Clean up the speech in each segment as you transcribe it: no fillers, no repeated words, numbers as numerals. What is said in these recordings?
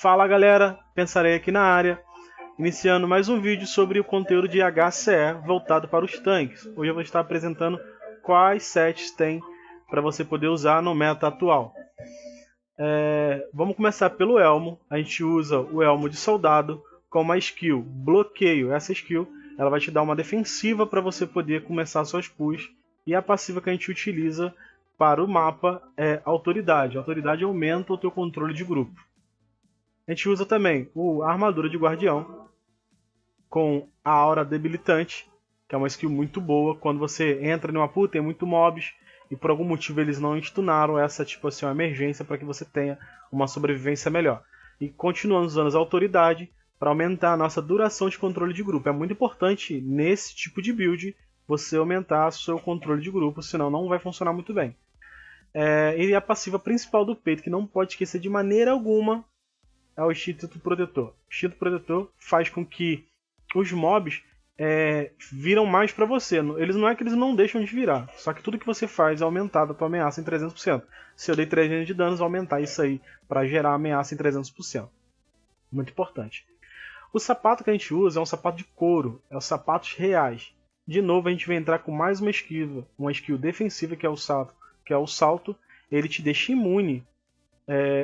Fala galera, Pensarei aqui na área, iniciando mais um vídeo sobre o conteúdo de HCE voltado para os tanques. Hoje eu vou estar apresentando quais sets tem para você poder usar no meta atual. Vamos começar pelo elmo. A gente usa o elmo de soldado com uma skill bloqueio. Essa skill ela vai te dar uma defensiva para você poder começar suas pulls, e a passiva que a gente utiliza para o mapa é autoridade. A autoridade aumenta o teu controle de grupo. A gente usa também a armadura de guardião com a aura debilitante, que é uma skill muito boa. Quando você entra numa pool, tem muito mobs e por algum motivo eles não stunaram, essa tipo assim, uma emergência para que você tenha uma sobrevivência melhor. E continuando usando a autoridade para aumentar a nossa duração de controle de grupo. É muito importante nesse tipo de build você aumentar o seu controle de grupo, senão não vai funcionar muito bem. E a passiva principal do peito, que não pode esquecer de maneira alguma, é o Instinto Protetor. O Instinto Protetor faz com que os mobs viram mais pra você. Eles não é que eles não deixam de virar, só que tudo que você faz é aumentar a tua ameaça em 300%. Se eu dei 300 de danos, aumentar isso aí para gerar a ameaça em 300%. Muito importante. O sapato que a gente usa é um sapato de couro, é os sapatos reais. De novo a gente vai entrar com mais uma skill defensiva, que é o salto. Ele te deixa imune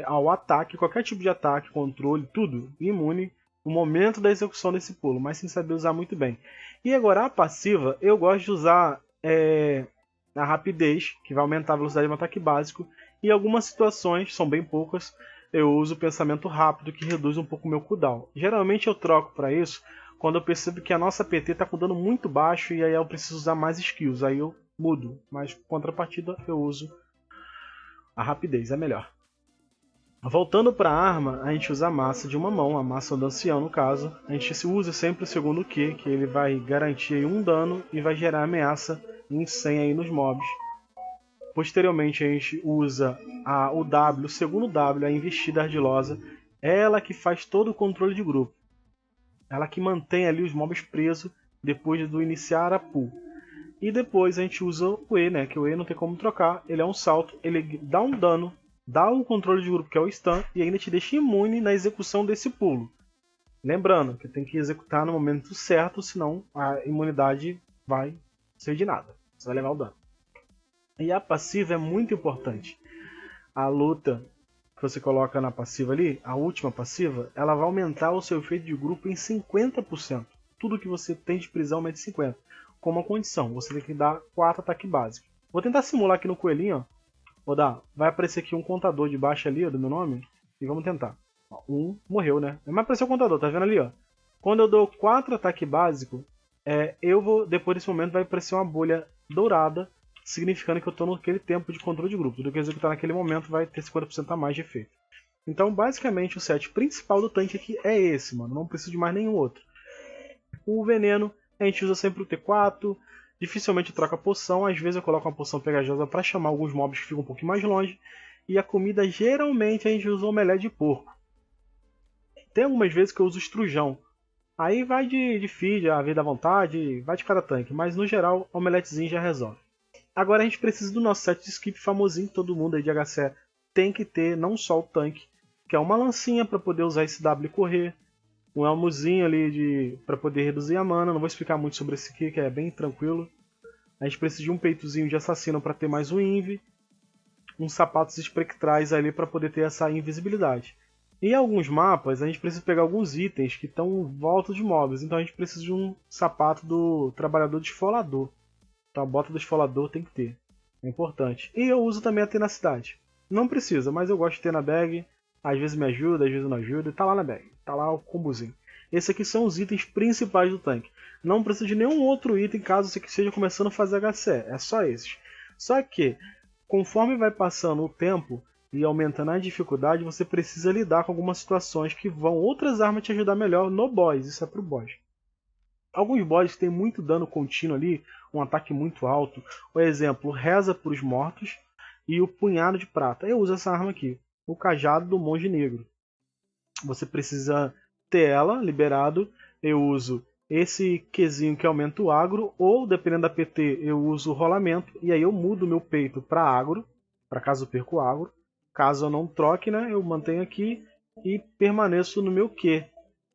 ao ataque, qualquer tipo de ataque, controle, tudo imune no momento da execução desse pulo, mas sem saber usar muito bem. E agora a passiva, eu gosto de usar a rapidez, que vai aumentar a velocidade do ataque básico, e em algumas situações, são bem poucas, eu uso o pensamento rápido, que reduz um pouco o meu cooldown. Geralmente eu troco para isso quando eu percebo que a nossa PT está com dano muito baixo e aí eu preciso usar mais skills, aí eu mudo, mas contrapartida eu uso a rapidez, é melhor. Voltando para a arma, a gente usa a massa de uma mão, a massa do ancião no caso. A gente usa sempre o segundo Q, que ele vai garantir aí um dano e vai gerar ameaça em 100 aí nos mobs. Posteriormente a gente usa o segundo W, a investida ardilosa. Ela que faz todo o controle de grupo. Ela que mantém ali os mobs presos depois do iniciar a pool. E depois a gente usa o E, né, que o E não tem como trocar. Ele é um salto, ele dá um dano, dá um controle de grupo, que é o stun, e ainda te deixa imune na execução desse pulo. Lembrando que tem que executar no momento certo, senão a imunidade vai ser de nada. Você vai levar o dano. E a passiva é muito importante. A luta que você coloca na passiva ali, a última passiva, ela vai aumentar o seu efeito de grupo em 50%. Tudo que você tem de prisão aumenta em 50%. Com uma condição, você tem que dar 4 ataques básicos. Vou tentar simular aqui no coelhinho, ó. Vai aparecer aqui um contador de baixo ali, ó, do meu nome, e vamos tentar. Ó, morreu, né? Mas apareceu o contador, tá vendo ali, ó? Quando eu dou 4 ataques básicos, depois desse momento vai aparecer uma bolha dourada, significando que eu estou naquele tempo de controle de grupo. Tudo que eu executar naquele momento vai ter 50% a mais de efeito. Então, basicamente, o set principal do tanque aqui é esse, mano. Não preciso de mais nenhum outro. O veneno, a gente usa sempre o T4. Dificilmente troca poção, às vezes eu coloco uma poção pegajosa para chamar alguns mobs que ficam um pouquinho mais longe. E a comida, geralmente, a gente usa omelete de porco. Tem algumas vezes que eu uso estrujão. Aí vai de feed, a vida à vontade, vai de cada tanque. Mas no geral, omeletezinho já resolve. Agora a gente precisa do nosso set de skip famosinho, que todo mundo aí de HCE tem que ter, não só o tanque. Que é uma lancinha para poder usar esse W e correr. Um elmozinho ali para poder reduzir a mana. Não vou explicar muito sobre esse aqui, que é bem tranquilo. A gente precisa de um peitozinho de assassino para ter mais um inv. Uns sapatos espectrais ali para poder ter essa invisibilidade. Em alguns mapas a gente precisa pegar alguns itens que estão em volta de mobs. Então a gente precisa de um sapato do trabalhador desfolador. Então a bota do esfolador tem que ter. É importante. E eu uso também a tenacidade. Não precisa, mas eu gosto de ter na bag. Às vezes me ajuda, às vezes não ajuda. E tá lá na bag. Tá lá o combozinho. Esses aqui são os itens principais do tanque. Não precisa de nenhum outro item caso você esteja começando a fazer HCE. É só esses. Só que, conforme vai passando o tempo e aumentando a dificuldade, você precisa lidar com algumas situações que vão outras armas te ajudar melhor no boss. Isso é pro boss. Alguns bosses têm muito dano contínuo ali, um ataque muito alto. Por exemplo, Reza para os Mortos e o Punhado de Prata. Eu uso essa arma aqui, o Cajado do Monge Negro. Você precisa ter ela liberado. Eu uso esse Qzinho que aumenta o agro, ou dependendo da PT eu uso o rolamento, e aí eu mudo meu peito para agro, para caso eu perca o agro. Caso eu não troque, né, eu mantenho aqui e permaneço no meu Q,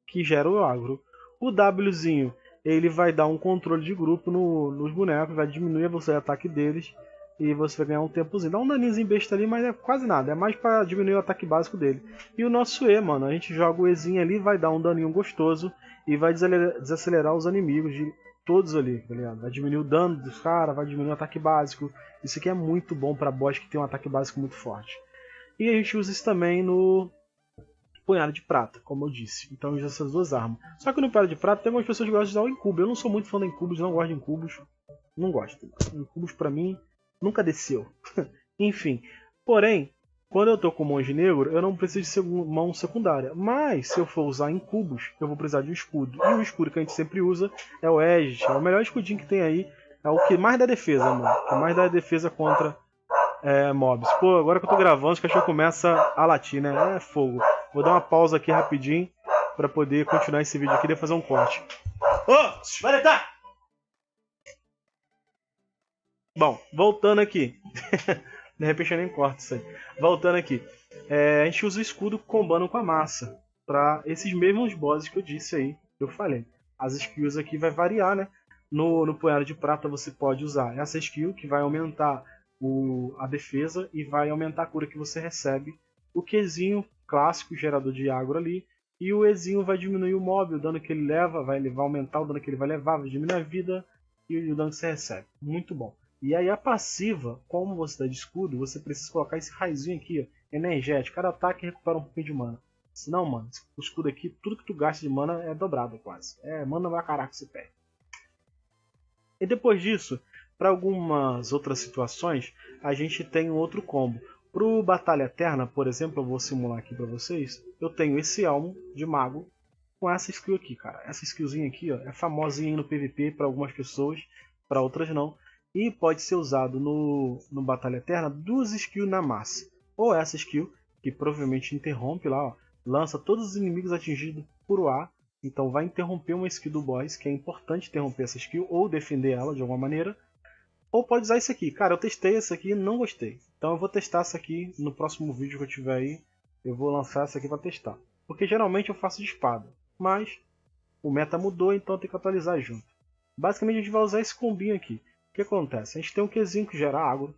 que gera o agro. O Wzinho, ele vai dar um controle de grupo nos bonecos, vai diminuir a velocidade de ataque deles e você vai ganhar um tempozinho. Dá um daninhozinho besta ali, mas é quase nada, é mais para diminuir o ataque básico dele. E o nosso E, mano, a gente joga o Ezinho ali, vai dar um daninho gostoso e vai desacelerar os inimigos de todos ali, tá ligado? Vai diminuir o dano dos caras, vai diminuir o ataque básico. Isso aqui é muito bom para boss que tem um ataque básico muito forte. E a gente usa isso também no punhado de prata, como eu disse. Então eu uso essas duas armas. Só que no punhado de prata tem algumas pessoas que gostam de usar o incubo. Eu não sou muito fã de incubos, não gosto de incubos. Não gosto. Incubos pra mim nunca desceu. Enfim. Porém, quando eu tô com o monge negro, eu não preciso de mão secundária. Mas se eu for usar incubos, eu vou precisar de um escudo. E o escudo que a gente sempre usa é o Aegis. É o melhor escudinho que tem aí. É o que mais dá defesa, mano. O que mais dá defesa contra mobs. Pô, agora que eu tô gravando, os cachorros começam a latir, né? É fogo. Vou dar uma pausa aqui rapidinho pra poder continuar esse vídeo aqui e fazer um corte. Ô, vai deitar! Bom, voltando aqui. De repente eu nem corto isso aí. Voltando aqui. A gente usa o escudo combando com a massa. Pra esses mesmos bosses que eu disse aí, que eu falei. As skills aqui vai variar, né? No punhado de prata você pode usar essa skill que vai aumentar a defesa e vai aumentar a cura que você recebe. O Qzinho clássico, gerador de agro ali. E o Ezinho vai diminuir o mob, o dano que ele leva, vai aumentar o dano que ele vai levar, vai diminuir a vida e o dano que você recebe. Muito bom. E aí a passiva, como você dá de escudo, você precisa colocar esse raizinho aqui, ó, energético. Cada ataque recupera um pouquinho de mana. Senão, mano, o escudo aqui, tudo que tu gasta de mana é dobrado quase. Mana vai caraca você perde. E depois disso, para algumas outras situações, a gente tem um outro combo. Pro Batalha Eterna, por exemplo, eu vou simular aqui para vocês. Eu tenho esse elmo de mago com essa skill aqui, cara. Essa skillzinha aqui, ó, é famosinha no PVP para algumas pessoas, para outras não. E pode ser usado no Batalha Eterna duas skills na massa. Ou essa skill, que provavelmente interrompe lá, ó, lança todos os inimigos atingidos por ar. Então vai interromper uma skill do boss, que é importante interromper essa skill ou defender ela de alguma maneira. Ou pode usar isso aqui. Cara, eu testei essa aqui e não gostei. Então eu vou testar essa aqui no próximo vídeo que eu tiver aí. Eu vou lançar essa aqui para testar. Porque geralmente eu faço de espada. Mas o meta mudou, então tem que atualizar junto. Basicamente a gente vai usar esse combinho aqui. O que acontece? A gente tem um Qzinho que gera água.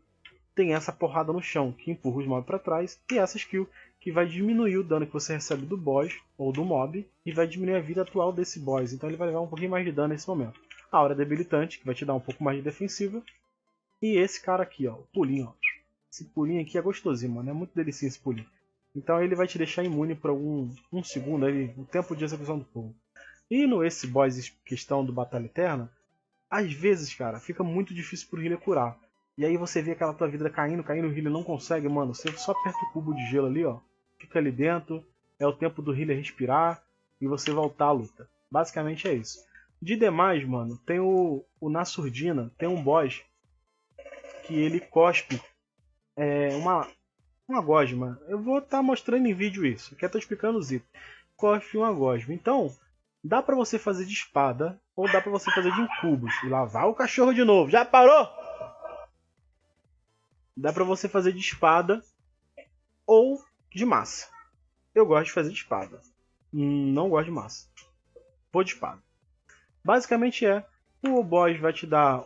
Tem essa porrada no chão que empurra os mobs para trás. E essa skill que vai diminuir o dano que você recebe do boss ou do mob. E vai diminuir a vida atual desse boss. Então ele vai levar um pouquinho mais de dano nesse momento. A aura debilitante, que vai te dar um pouco mais de defensiva. E esse cara aqui, ó, o pulinho, ó. Esse pulinho aqui é gostosinho, mano. É muito delicinho esse pulinho. Então ele vai te deixar imune por um segundo aí, o tempo de execução do pulo. E no esse boss questão do Batalha Eterna, às vezes, cara, fica muito difícil pro healer curar. E aí você vê aquela tua vida caindo, o healer não consegue, mano. Você só aperta o cubo de gelo ali, ó. Fica ali dentro, é o tempo do healer respirar e você voltar à luta. Basicamente é isso. De demais, mano, tem o Nasurdina, tem um boss que ele cospe uma gosma. Eu vou estar mostrando em vídeo isso, aqui eu tô explicando os itens. Cospe uma gosma. Então, dá pra você fazer de espada ou dá pra você fazer de incubos. E lá vai o cachorro de novo. Já parou? Dá pra você fazer de espada ou de massa. Eu gosto de fazer de espada. Não gosto de massa. Vou de espada. Basicamente o boss vai te dar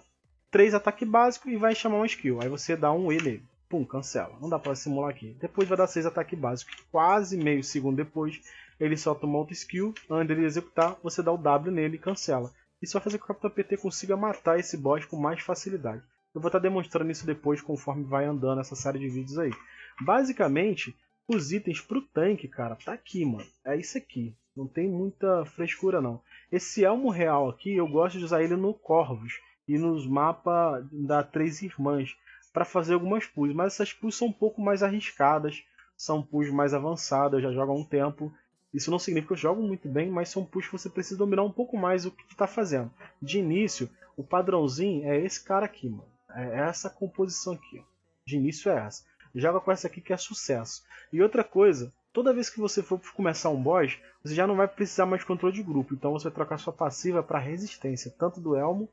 3 ataques básicos e vai chamar uma skill. Aí você dá um E nele. Pum, cancela. Não dá pra simular aqui. Depois vai dar 6 ataques básicos. Quase meio segundo depois, ele solta uma outra skill. Antes dele executar, você dá o W nele e cancela. Isso vai fazer com que o Capitão PT consiga matar esse boss com mais facilidade. Eu vou estar demonstrando isso depois, conforme vai andando essa série de vídeos aí. Basicamente, os itens pro tanque, cara, tá aqui, mano. É isso aqui. Não tem muita frescura, não. Esse elmo real aqui, eu gosto de usar ele no Corvus e nos mapas da Três Irmãs para fazer algumas pulls, mas essas pulls são um pouco mais arriscadas, são pulls mais avançadas, eu já jogo há um tempo. Isso não significa que eu jogo muito bem, mas são pulls que você precisa dominar um pouco mais o que tu tá fazendo. De início, o padrãozinho é esse cara aqui, mano. É essa composição aqui, ó. De início é essa. Joga com essa aqui que é sucesso. E outra coisa, toda vez que você for começar um boss, você já não vai precisar mais de controle de grupo. Então você vai trocar sua passiva para resistência, tanto do elmo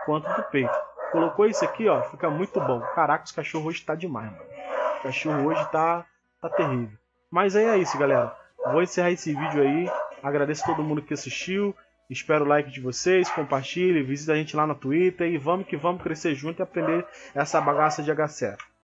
quanto do peito. Colocou isso aqui, ó, fica muito bom. Caraca, os cachorros hoje tá demais, mano. O cachorro hoje tá terrível. Mas aí é isso, galera. vou encerrar esse vídeo aí. Agradeço a todo mundo que assistiu. Espero o like de vocês, compartilhe, visita a gente lá no Twitter e vamos que vamos crescer junto e aprender essa bagaça de HC.